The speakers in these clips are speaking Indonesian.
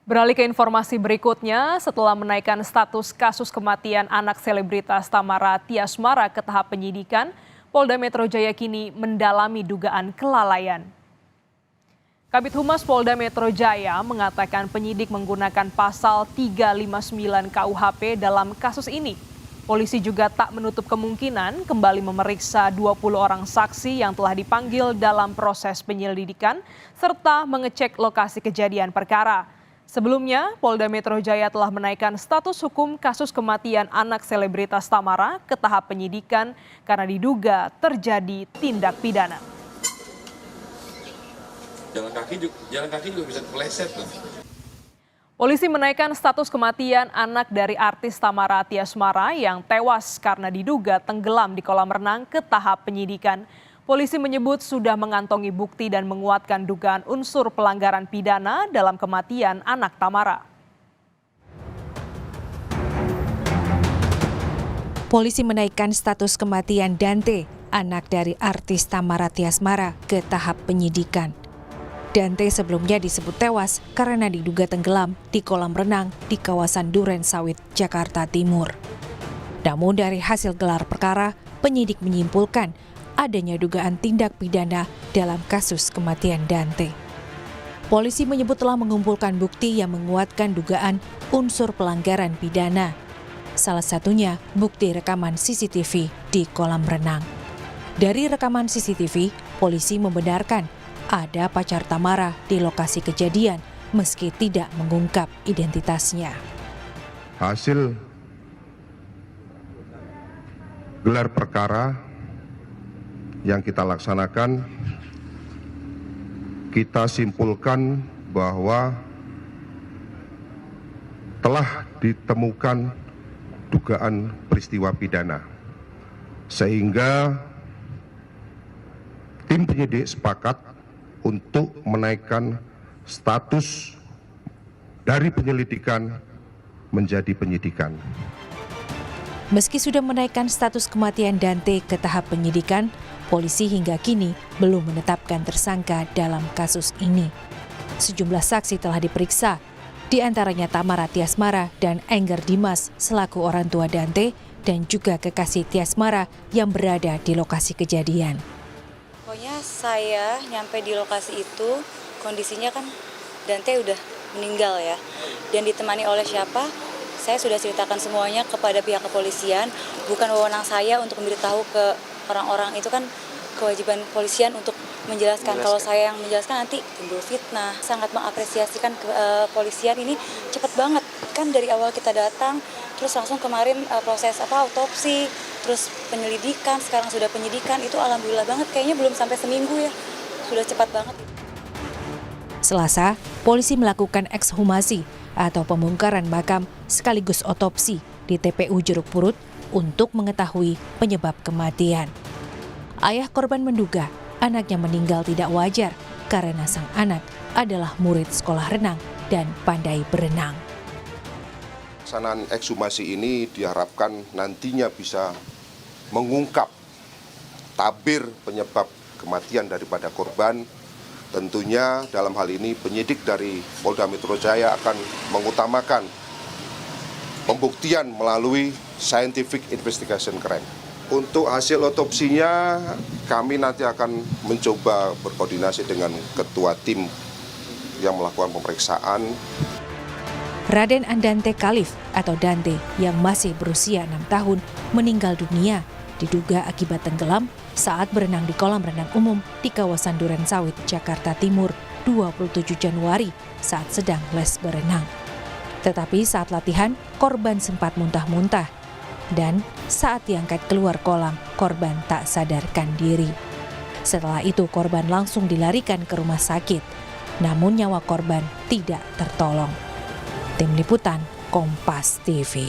Beralih ke informasi berikutnya, setelah menaikkan status kasus kematian anak selebritas Tamara Tiasmara ke tahap penyidikan, Polda Metro Jaya kini mendalami dugaan kelalaian. Kabid Humas Polda Metro Jaya mengatakan penyidik menggunakan pasal 359 KUHP dalam kasus ini. Polisi juga tak menutup kemungkinan kembali memeriksa 20 orang saksi yang telah dipanggil dalam proses penyelidikan serta mengecek lokasi kejadian perkara. Sebelumnya, Polda Metro Jaya telah menaikkan status hukum kasus kematian anak selebritas Tamara ke tahap penyidikan karena diduga terjadi tindak pidana. Jalan kaki juga bisa kepleset loh. Polisi menaikkan status kematian anak dari artis Tamara Tiasmara yang tewas karena diduga tenggelam di kolam renang ke tahap penyidikan. Polisi menyebut sudah mengantongi bukti dan menguatkan dugaan unsur pelanggaran pidana dalam kematian anak Tamara. Polisi menaikkan status kematian Dante, anak dari artis Tamara Tiasmara, ke tahap penyidikan. Dante sebelumnya disebut tewas karena diduga tenggelam di kolam renang di kawasan Duren Sawit, Jakarta Timur. Namun dari hasil gelar perkara, penyidik menyimpulkan adanya dugaan tindak pidana dalam kasus kematian Dante. Polisi menyebut telah mengumpulkan bukti yang menguatkan dugaan unsur pelanggaran pidana. Salah satunya bukti rekaman CCTV di kolam renang. Dari rekaman CCTV, polisi membenarkan ada pacar Tamara di lokasi kejadian meski tidak mengungkap identitasnya. Hasil gelar perkara yang kita laksanakan, kita simpulkan bahwa telah ditemukan dugaan peristiwa pidana, sehingga tim penyidik sepakat untuk menaikkan status dari penyelidikan menjadi penyidikan. Meski sudah menaikkan status kematian Dante ke tahap penyidikan, polisi hingga kini belum menetapkan tersangka dalam kasus ini. Sejumlah saksi telah diperiksa, di antaranya Tamara Tiasmara dan Engger Dimas selaku orang tua Dante dan juga kekasih Tiasmara yang berada di lokasi kejadian. Pokoknya saya nyampe di lokasi itu, kondisinya kan Dante udah meninggal ya. Dan ditemani oleh siapa? Saya sudah ceritakan semuanya kepada pihak kepolisian. Bukan wewenang saya untuk memberitahu ke orang-orang, itu kan kewajiban polisian untuk menjelaskan. Kalau saya yang menjelaskan nanti timbul fitnah. Sangat mengapresiasikan kepolisian ini cepat banget. Kan dari awal kita datang, terus langsung kemarin proses autopsi, terus penyelidikan, sekarang sudah penyidikan, itu alhamdulillah banget, kayaknya belum sampai seminggu ya, sudah cepat banget. Selasa, polisi melakukan ekshumasi atau pembongkaran makam sekaligus otopsi di TPU Jeruk Purut untuk mengetahui penyebab kematian. Ayah korban menduga anaknya meninggal tidak wajar karena sang anak adalah murid sekolah renang dan pandai berenang. Pelaksanaan ekshumasi ini diharapkan nantinya bisa mengungkap tabir penyebab kematian daripada korban. Tentunya dalam hal ini penyidik dari Polda Metro Jaya akan mengutamakan pembuktian melalui scientific investigation crime. Untuk hasil otopsinya kami nanti akan mencoba berkoordinasi dengan ketua tim yang melakukan pemeriksaan. Raden Andante Khalif atau Dante yang masih berusia 6 tahun meninggal dunia diduga akibat tenggelam saat berenang di kolam renang umum di kawasan Duren Sawit, Jakarta Timur 27 Januari saat sedang les berenang. Tetapi saat latihan, korban sempat muntah-muntah dan saat diangkat keluar kolam, korban tak sadarkan diri. Setelah itu korban langsung dilarikan ke rumah sakit, namun nyawa korban tidak tertolong. Tim Liputan Kompas TV.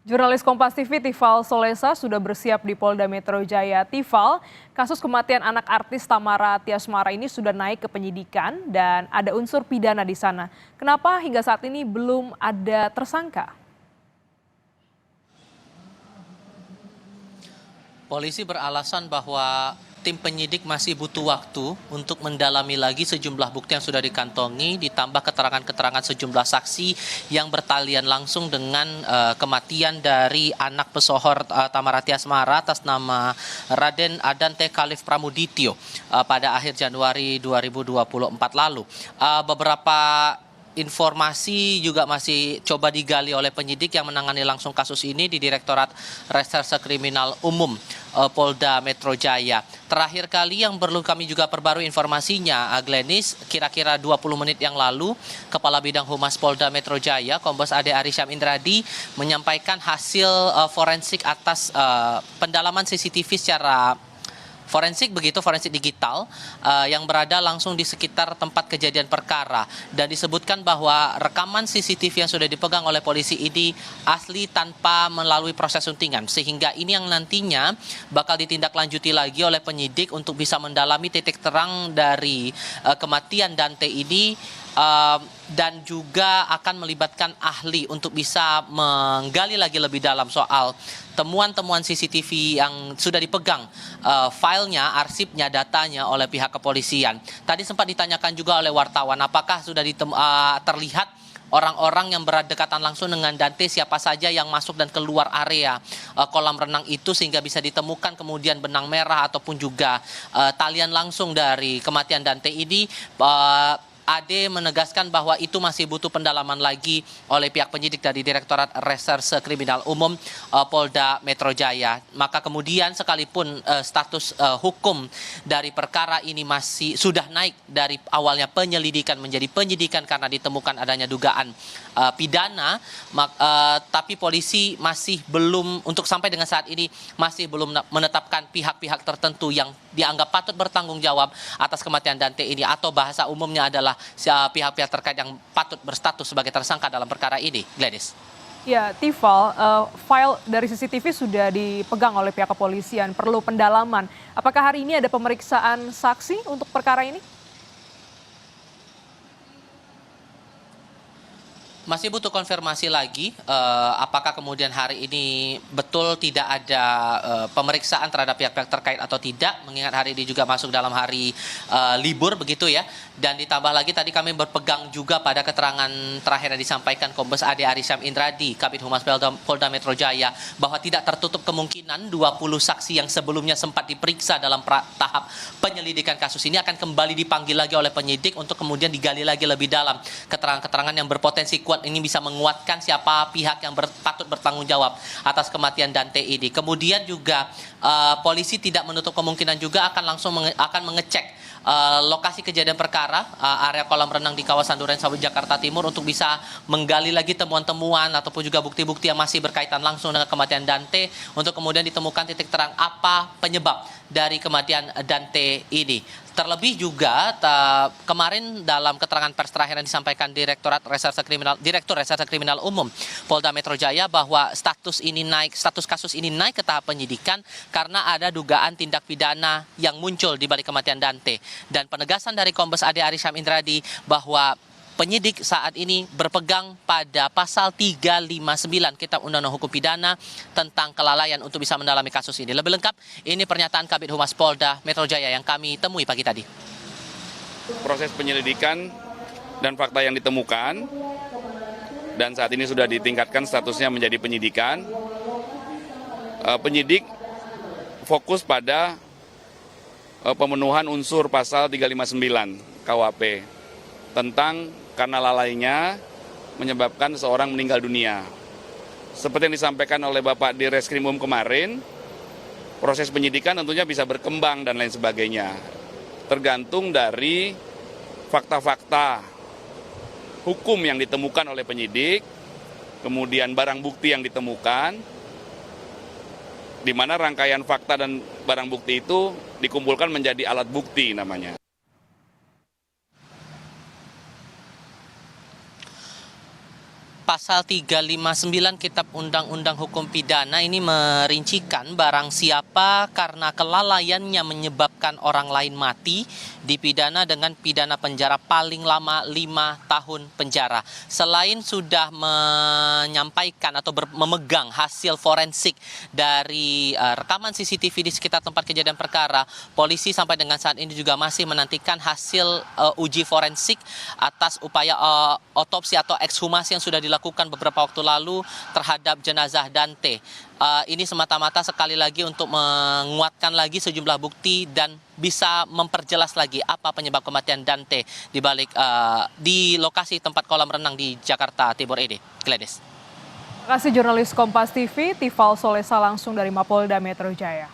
Jurnalis Kompas TV Tifal Solesa sudah bersiap di Polda Metro Jaya. Tifal, kasus kematian anak artis Tamara Tiasmara ini sudah naik ke penyidikan dan ada unsur pidana di sana. Kenapa hingga saat ini belum ada tersangka? Polisi beralasan bahwa tim penyidik masih butuh waktu untuk mendalami lagi sejumlah bukti yang sudah dikantongi, ditambah keterangan-keterangan sejumlah saksi yang bertalian langsung dengan kematian dari anak pesohor Tamara Tiasmara atas nama Raden Adante Khalif Pramudityo pada akhir Januari 2024 lalu. Beberapa informasi juga masih coba digali oleh penyidik yang menangani langsung kasus ini di Direktorat Reserse Kriminal Umum Polda Metro Jaya. Terakhir kali yang perlu kami juga perbarui informasinya, Glenis, kira-kira 20 menit yang lalu, Kepala Bidang Humas Polda Metro Jaya, Kombes Ade Arisham Indradi, menyampaikan hasil forensik atas pendalaman CCTV secara forensik digital yang berada langsung di sekitar tempat kejadian perkara, dan disebutkan bahwa rekaman CCTV yang sudah dipegang oleh polisi ini asli tanpa melalui proses suntingan, sehingga ini yang nantinya bakal ditindaklanjuti lagi oleh penyidik untuk bisa mendalami titik terang dari kematian Dante ini, dan juga akan melibatkan ahli untuk bisa menggali lagi lebih dalam soal temuan-temuan CCTV yang sudah dipegang filenya, arsipnya, datanya oleh pihak kepolisian. Tadi sempat ditanyakan juga oleh wartawan, apakah sudah terlihat orang-orang yang berdekatan langsung dengan Dante, siapa saja yang masuk dan keluar area kolam renang itu sehingga bisa ditemukan kemudian benang merah ataupun juga talian langsung dari kematian Dante ini. Ade menegaskan bahwa itu masih butuh pendalaman lagi oleh pihak penyidik dari Direktorat Reserse Kriminal Umum Polda Metro Jaya. Maka kemudian sekalipun status hukum dari perkara ini masih sudah naik dari awalnya penyelidikan menjadi penyidikan karena ditemukan adanya dugaan pidana, tapi polisi masih belum, untuk sampai dengan saat ini masih belum menetapkan pihak-pihak tertentu yang dianggap patut bertanggung jawab atas kematian Dante ini, atau bahasa umumnya adalah pihak-pihak terkait yang patut berstatus sebagai tersangka dalam perkara ini. Gladys. Ya, Tifal, file dari CCTV sudah dipegang oleh pihak kepolisian, perlu pendalaman. Apakah hari ini ada pemeriksaan saksi untuk perkara ini? Masih butuh konfirmasi lagi apakah kemudian hari ini betul tidak ada pemeriksaan terhadap pihak-pihak terkait atau tidak, mengingat hari ini juga masuk dalam hari libur begitu ya. Dan ditambah lagi tadi kami berpegang juga pada keterangan terakhir yang disampaikan Kombes Ade Arisham Indradi, Kabid Humas Polda Metro Jaya, bahwa tidak tertutup kemungkinan 20 saksi yang sebelumnya sempat diperiksa dalam tahap penyelidikan kasus ini akan kembali dipanggil lagi oleh penyidik untuk kemudian digali lagi lebih dalam keterangan-keterangan yang berpotensi kuat ini bisa menguatkan siapa pihak yang patut bertanggung jawab atas kematian Dante ini. Kemudian juga polisi tidak menutup kemungkinan juga akan langsung mengecek lokasi kejadian perkara, area kolam renang di kawasan Durensawit Jakarta Timur untuk bisa menggali lagi temuan-temuan ataupun juga bukti-bukti yang masih berkaitan langsung dengan kematian Dante untuk kemudian ditemukan titik terang apa penyebab dari kematian Dante ini. Terlebih juga kemarin dalam keterangan pers terakhir yang disampaikan Direktur Reserse Kriminal Umum Polda Metro Jaya bahwa status kasus ini naik ke tahap penyidikan karena ada dugaan tindak pidana yang muncul di balik kematian Dante, dan penegasan dari Kombes Ade Arisham Indradi bahwa penyidik saat ini berpegang pada pasal 359 Kitab Undang-Undang Hukum Pidana tentang kelalaian untuk bisa mendalami kasus ini. Lebih lengkap, ini pernyataan Kabid Humas Polda Metro Jaya yang kami temui pagi tadi. Proses penyelidikan dan fakta yang ditemukan, dan saat ini sudah ditingkatkan statusnya menjadi penyidikan. Penyidik fokus pada pemenuhan unsur pasal 359 KUHP tentang karena lalainya menyebabkan seorang meninggal dunia. Seperti yang disampaikan oleh Bapak di Reskrimum kemarin, proses penyidikan tentunya bisa berkembang dan lain sebagainya. Tergantung dari fakta-fakta hukum yang ditemukan oleh penyidik, kemudian barang bukti yang ditemukan, di mana rangkaian fakta dan barang bukti itu dikumpulkan menjadi alat bukti namanya. Pasal 359 Kitab Undang-Undang Hukum Pidana ini merincikan barang siapa karena kelalaiannya menyebabkan mengakibatkan orang lain mati dipidana dengan pidana penjara paling lama 5 tahun penjara. Selain sudah menyampaikan atau memegang hasil forensik dari rekaman CCTV di sekitar tempat kejadian perkara, polisi sampai dengan saat ini juga masih menantikan hasil uji forensik atas upaya otopsi atau ekshumasi yang sudah dilakukan beberapa waktu lalu terhadap jenazah Dante. Ini semata-mata sekali lagi untuk menguatkan lagi sejumlah bukti dan bisa memperjelas lagi apa penyebab kematian Dante di lokasi tempat kolam renang di Jakarta Timur ini. Gladys. Terima kasih jurnalis Kompas TV, Tifal Solesa langsung dari Mapolda Metro Jaya.